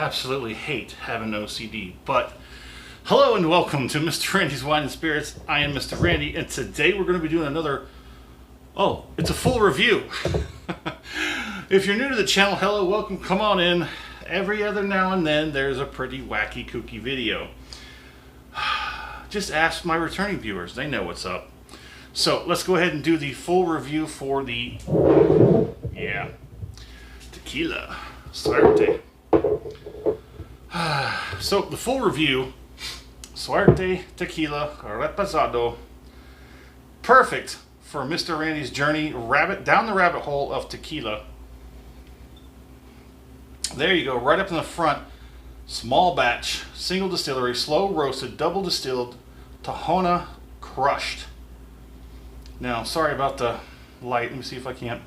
absolutely hate having an OCD. But hello and welcome to Mr. Randy's Wine and Spirits. I am Mr. Randy, and today we're going to be doing another, it's a full review. If you're new to the channel, hello, welcome, come on in. Every other now and then there's a pretty wacky, kooky video. Just ask my returning viewers, they know what's up. So let's go ahead and do the full review for the, Tequila, Suerte. So the full review, Suerte, Tequila, Reposado. Perfect for Mr. Randy's journey down the rabbit hole of tequila. There you go, right up in the front. Small batch, single distillery, slow roasted, double distilled, Tahona crushed. Now, sorry about the light. Let me see if I can't.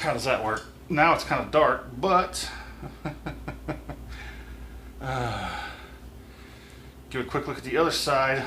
How does that work? Now it's kind of dark, but give a quick look at the other side.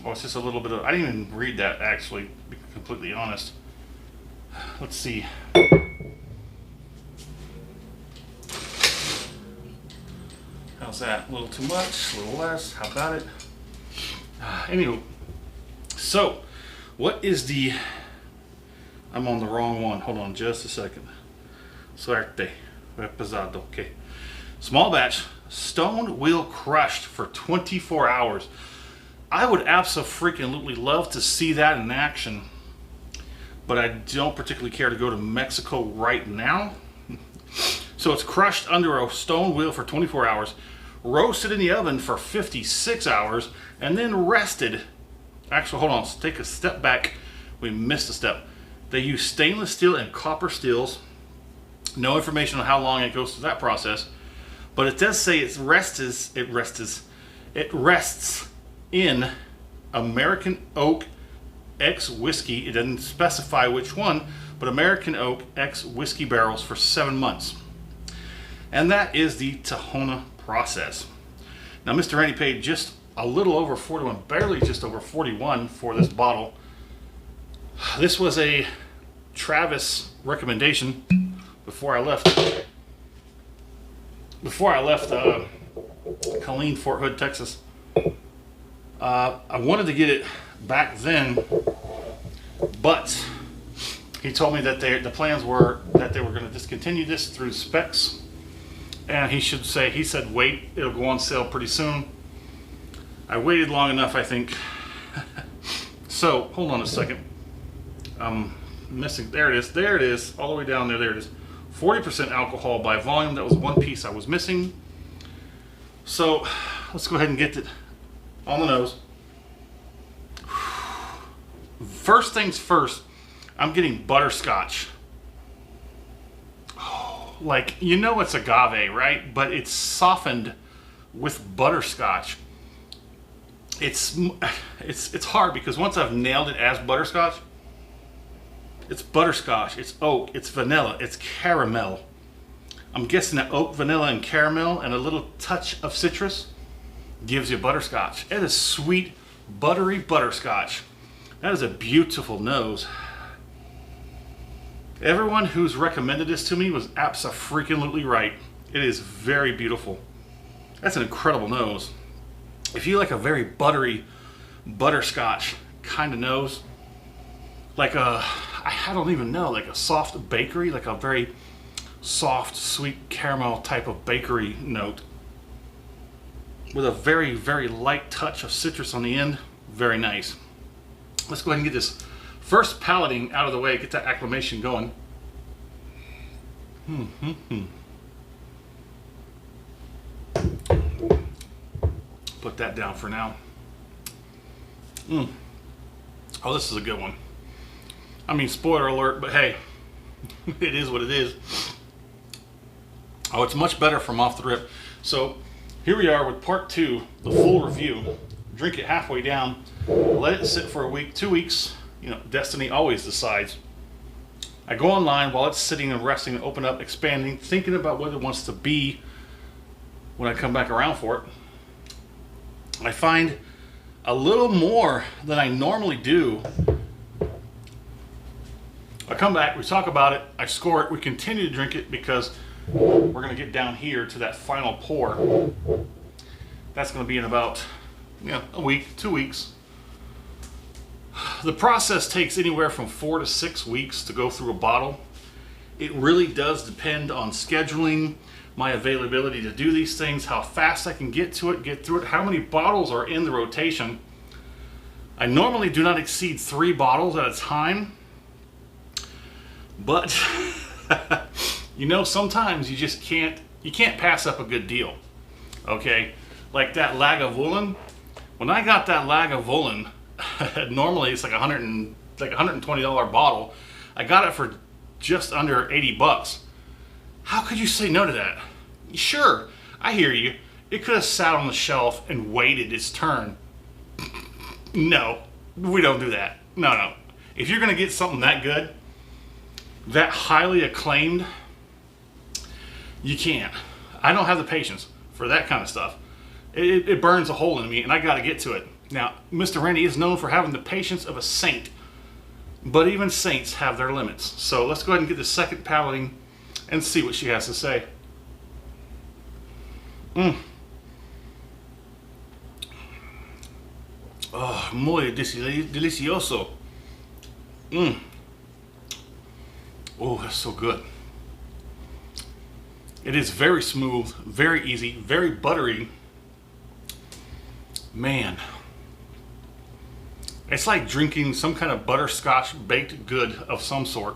Oh, it's just a little bit of, I didn't even read that actually, to be completely honest. Let's see. How's that? A little too much, a little less, how about it? Anywho, so what is the, I'm on the wrong one, hold on just a second. Suerte, Reposado, okay. Small batch, stone wheel crushed for 24 hours. I would absolutely love to see that in action, but I don't particularly care to go to Mexico right now. So it's crushed under a stone wheel for 24 hours, roasted in the oven for 56 hours, and then rested. Actually, hold on, let's take a step back. We missed a step. They use stainless steel and copper stills. No information on how long it goes through that process, but it does say it rests in American oak X whiskey. It doesn't specify which one, but American oak X whiskey barrels for 7 months. And that is the Tahona process. Now, Mr. Randy paid just a little over 41, barely just over 41 for this bottle. This was a Travis recommendation before I left. Colleen, Fort Hood, Texas. I wanted to get it back then, but he told me that the plans were that they were going to discontinue this through specs, and he said wait, it'll go on sale pretty soon. I waited long enough, I think. So hold on a second. I'm missing, there it is, all the way down there, it is. 40% alcohol by volume. That was one piece I was missing. So let's go ahead and get it on the nose. First things first, I'm getting butterscotch. Oh, like, you know it's agave, right? But it's softened with butterscotch. It's hard because once I've nailed it as butterscotch, it's butterscotch, it's oak, it's vanilla, it's caramel. I'm guessing that oak, vanilla, and caramel and a little touch of citrus gives you butterscotch. It is sweet, buttery butterscotch. That is a beautiful nose. Everyone who's recommended this to me was abso-freaking-lutely right. It is very beautiful. That's an incredible nose. If you like a very buttery butterscotch kind of nose, like I don't even know, like a soft bakery, like a very soft, sweet caramel type of bakery note with a very, very light touch of citrus on the end. Very nice. Let's go ahead and get this first palating out of the way, get that acclimation going. Put that down for now. Oh, this is a good one. I mean, spoiler alert, but hey, it is what it is. Oh, it's much better from off the rip. So here we are with part 2, the full review. Drink it halfway down, let it sit for a week, 2 weeks. You know, destiny always decides. I go online while it's sitting and resting and open up, expanding, thinking about what it wants to be when I come back around for it. I find a little more than I normally do I come back, we talk about it, I score it, we continue to drink it because we're going to get down here to that final pour. That's going to be in about a week, 2 weeks. The process takes anywhere from 4 to 6 weeks to go through a bottle. It really does depend on scheduling, my availability to do these things, how fast I can get to it, get through it, how many bottles are in the rotation. I normally do not exceed 3 bottles at a time, but sometimes you just can't pass up a good deal. Okay, like that Lagavulin. When I got that Lagavulin, normally it's like $120 bottle. I got it for just under $80. How could you say no to that? Sure, I hear you. It could have sat on the shelf and waited its turn. No, we don't do that. No. If you're going to get something that good, that highly acclaimed, you can't. I don't have the patience for that kind of stuff. It burns a hole in me, and I got to get to it. Now, Mr. Randy is known for having the patience of a saint, but even saints have their limits. So let's go ahead and get the second palating and see what she has to say. Oh, muy delicioso. Oh, that's so good. It is very smooth, very easy, very buttery. Man, it's like drinking some kind of butterscotch baked good of some sort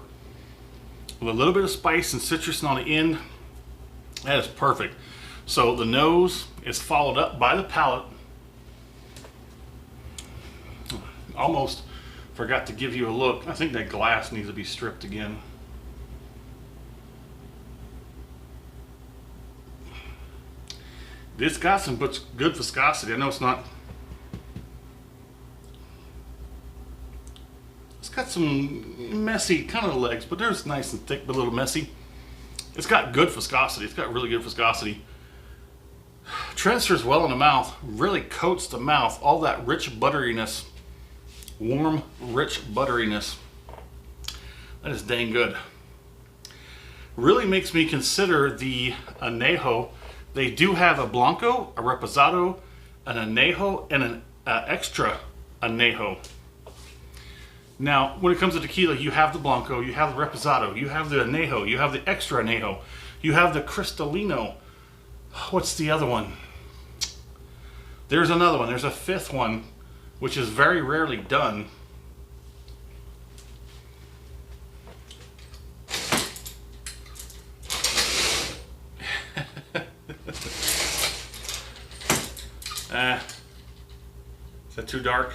with a little bit of spice and citrus on the end. That is perfect. So the nose is followed up by the palate. Almost forgot to give you a look. I think that glass needs to be stripped again. This got some good viscosity. I know it's not. It's got some messy kind of legs, but there's nice and thick, but a little messy. It's got good viscosity. It's got really good viscosity. Transfers well in the mouth. Really coats the mouth. All that rich butteriness. Warm, rich butteriness. That is dang good. Really makes me consider the añejo. They do have a blanco, a reposado, an añejo, and an extra añejo. Now, when it comes to tequila, you have the blanco, you have the reposado, you have the añejo, you have the extra añejo, you have the cristalino. What's the other one? There's another one. There's a fifth one, which is very rarely done. Is that too dark?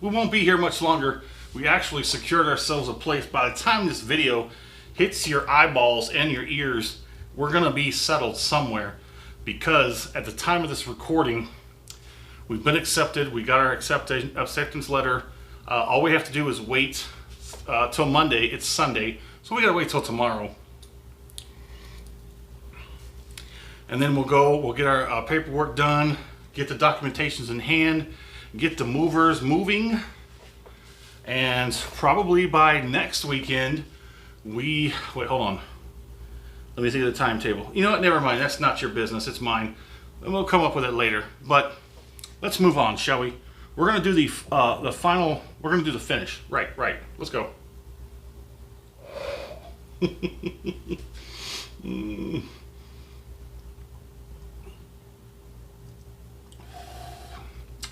We won't be here much longer. We actually secured ourselves a place. By the time this video hits your eyeballs and your ears, we're gonna be settled somewhere, because at the time of this recording, we've been accepted. We got our acceptance letter. All we have to do is wait till Monday. It's Sunday, so we gotta wait till tomorrow. And then we'll get our paperwork done, get the documentations in hand, get the movers moving, and probably by next weekend, wait, hold on. Let me think of the timetable. You know what, never mind, that's not your business, it's mine. And we'll come up with it later. But let's move on, shall we? We're gonna do the final, we're gonna do the finish. Right, let's go.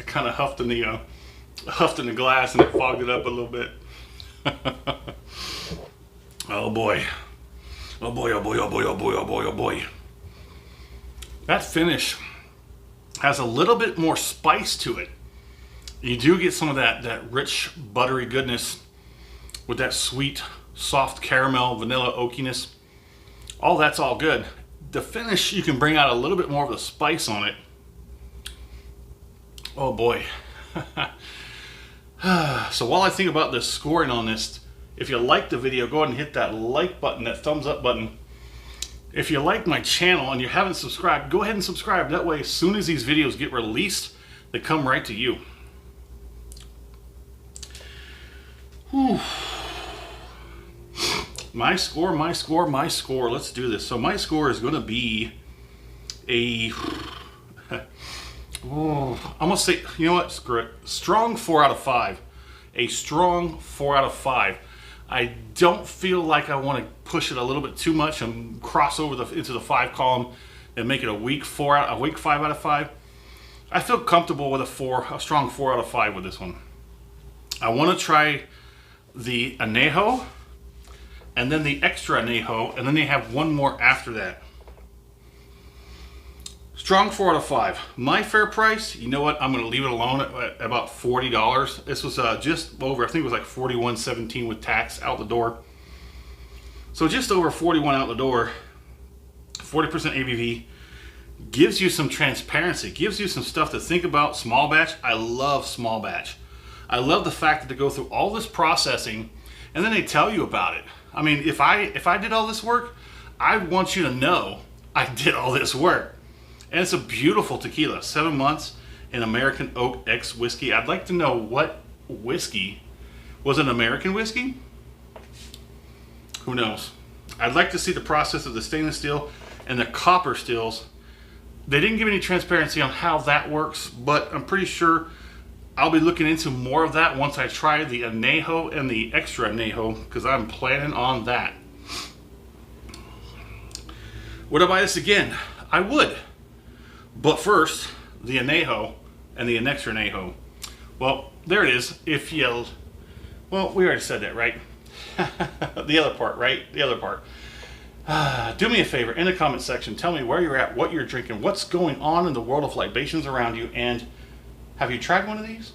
I kind of huffed in the glass and it fogged it up a little bit. Oh boy. Oh boy, oh boy, oh boy, oh boy, oh boy, oh boy. That finish has a little bit more spice to it. You do get some of that rich, buttery goodness with that sweet, soft caramel, vanilla oakiness. All that's all good. The finish, you can bring out a little bit more of the spice on it. Oh boy. So while I think about the scoring on this, if you like the video, go ahead and hit that like button, that thumbs up button. If you like my channel and you haven't subscribed, go ahead and subscribe. That way, as soon as these videos get released, they come right to you. Whew. My score. Let's do this. So my score is going to be a... oh, I'm going to say, you know what? Screw it. Strong 4 out of 5. A strong 4 out of 5. I don't feel like I want to push it a little bit too much and cross over into the 5 column and make it a weak 5 out of 5. I feel comfortable with a strong 4 out of 5 with this one. I want to try the añejo and then the extra añejo, and then they have one more after that. Strong 4 out of 5. My fair price, you know what? I'm going to leave it alone at about $40. This was just over, I think it was like $41.17 with tax out the door. So just over $41 out the door. 40% ABV. Gives you some transparency. Gives you some stuff to think about. Small batch. I love small batch. I love the fact that they go through all this processing and then they tell you about it. I mean, if I did all this work, I want you to know I did all this work. And it's a beautiful tequila. 7 months in American Oak X whiskey. I'd like to know what whiskey. Was it an American whiskey? Who knows? I'd like to see the process of the stainless steel and the copper stills. They didn't give any transparency on how that works, but I'm pretty sure I'll be looking into more of that once I try the añejo and the extra añejo, because I'm planning on that. Would I buy this again? I would. But first, the añejo and the extra añejo. Well, there it is. Well, we already said that, right? The other part, right? The other part. Do me a favor, in the comment section, tell me where you're at, what you're drinking, what's going on in the world of libations around you, and have you tried one of these?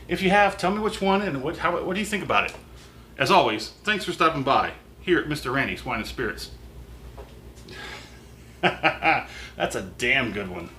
If you have, tell me which one and what do you think about it? As always, thanks for stopping by here at Mr. Randy's Wine and Spirits. That's a damn good one.